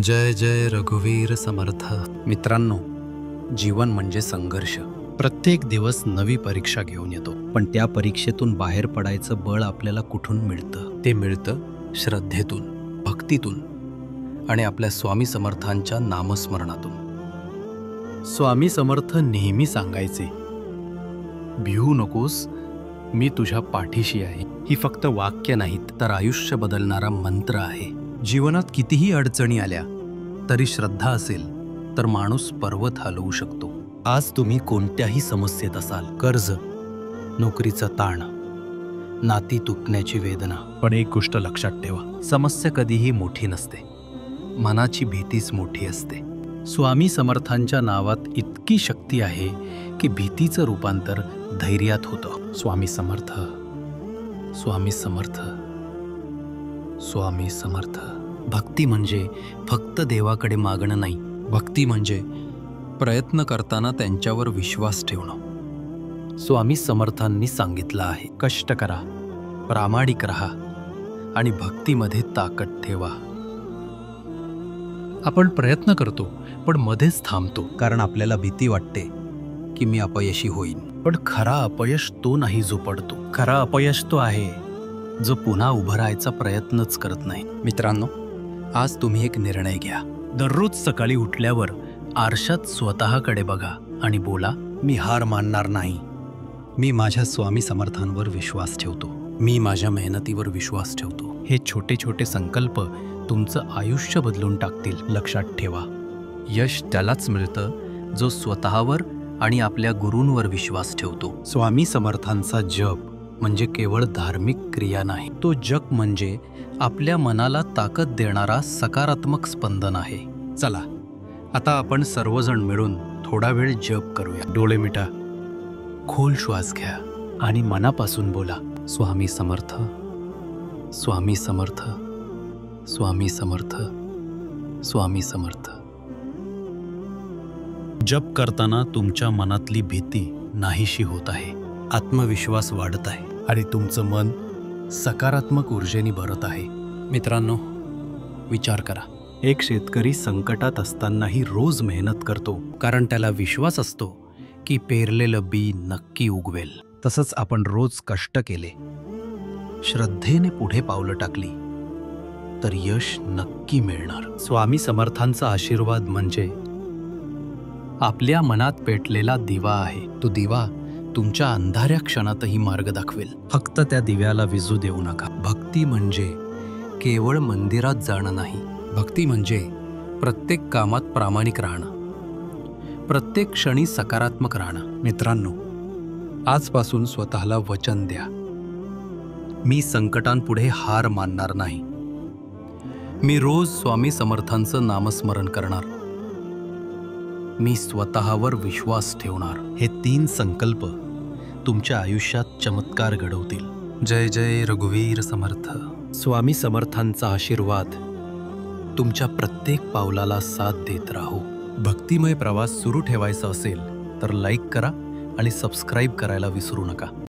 जय जय रघुवीर समर्थ. मित्रांनो, जीवन म्हणजे संघर्ष. प्रत्येक दिवस नवी परीक्षा घेऊन येतो, पण त्या परीक्षेतून बाहेर पडायचं बळ आपल्याला कुठून मिळतं? ते मिळतं श्रद्धेतून, भक्तीतून आणि आपल्या स्वामी समर्थांच्या नामस्मरणातून. स्वामी समर्थ नेहमी सांगायचे, भिवू नकोस, मी तुझ्या पाठीशी आहे. ही फक्त वाक्य नाहीत, तर आयुष्य बदलणारा मंत्र आहे. जीवनात कितीही अडचणी आल्या तरी श्रद्धा असेल तर माणूस पर्वत हलवू शकतो. आज तुम्ही कोणत्याही समस्येत असाल, कर्ज, नोकरीचा ताण, नाती तुटण्याची वेदना, पण एक गोष्ट लक्षात ठेवा, समस्या कधीही मोठी नसते, मनाची भीतीच मोठी असते. स्वामी समर्थांच्या नावात इतकी शक्ती आहे की भीतीचं रूपांतर धैर्यात होतं. स्वामी समर्थ, स्वामी समर्थ, स्वामी समर्थ. भक्ती म्हणजे फक्त देवाकडे मागणं नाही. भक्ती म्हणजे प्रयत्न करताना त्यांच्यावर विश्वास ठेवणं. स्वामी समर्थांनी सांगितलं आहे, कष्ट करा, प्रामाणिक राहा आणि भक्तीमध्ये ताकद ठेवा. आपण प्रयत्न करतो पण मध्येच थांबतो, कारण आपल्याला भीती वाटते की मी अपयशी होईन. पण खरा अपयश तो नाही जो पडतो. खरा अपयश तो आहे जो पुन्हा उभं राहायचा प्रयत्नच करत नाही. मित्रांनो, आज तुम्ही एक निर्णय घ्या. दररोज सकाळी उठल्यावर आरशात स्वतःकडे बघा आणि बोला, मी हार मानणार नाही. मी माझ्या स्वामी समर्थांवर विश्वास ठेवतो. मी माझ्या मेहनतीवर विश्वास ठेवतो. हे छोटे छोटे संकल्प तुमचं आयुष्य बदलून टाकतील. लक्षात ठेवा, यश त्यालाच मिळतं जो स्वतःवर आणि आपल्या गुरूंवर विश्वास ठेवतो. स्वामी समर्थांचा जप म्हणजे केवळ धार्मिक क्रिया नाही, तो जप म्हणजे आपल्या मनाला ताकद देणारा सकारात्मक स्पंदन आहे. चला, आता आपण सर्वजण मिळून थोडा वेळ जप करूया. डोळे मिटा, खोल श्वास घ्या आणि मनापासून बोला, स्वामी समर्थ, स्वामी समर्थ, स्वामी समर्थ, स्वामी समर्थ. जप करताना तुमच्या मनातली भीती नाहीशी होत आहे, आत्मविश्वास वाढत आहे आणि तुमचं मन सकारात्मक ऊर्जेने भरत आहे. मित्रांनो, विचार करा, एक शेतकरी संकटात असतानाही रोज मेहनत करतो, कारण त्याला विश्वास असतो की पेरलेलं बी नक्की उगवेल. तसंच आपण रोज कष्ट केले, श्रद्धेने पुढे पावलं टाकली तर यश नक्की मिळणार. स्वामी समर्थांचा आशीर्वाद म्हणजे आपल्या मनात पेटलेला दिवा आहे. तो दिवा तुमच्या अंधाऱ्या क्षणातही मार्ग दाखवेल. फक्त त्या दिव्याला विझू देऊ नका. भक्ती म्हणजे केवळ मंदिरात जाणं नाही. भक्ती म्हणजे प्रत्येक कामात प्रामाणिक राहणं, प्रत्येक क्षणी सकारात्मक राहणं. मित्रांनो, आजपासून स्वतःला वचन द्या, मी संकटांपुढे हार मानणार नाही. मी रोज स्वामी समर्थांचं नामस्मरण करणार. मी स्वतःवर विश्वास ठेवणार. हे 3 संकल्प तुमच्या आयुष्यात चमत्कार घडवतील. जय जय रघुवीर समर्थ. स्वामी समर्थांचा आशीर्वाद तुमच्या प्रत्येक पावलाला साथ देत राहो. भक्तिमय प्रवास सुरू ठेवायचा असेल तर लाईक करा आणि सबस्क्राईब करायला विसरू नका.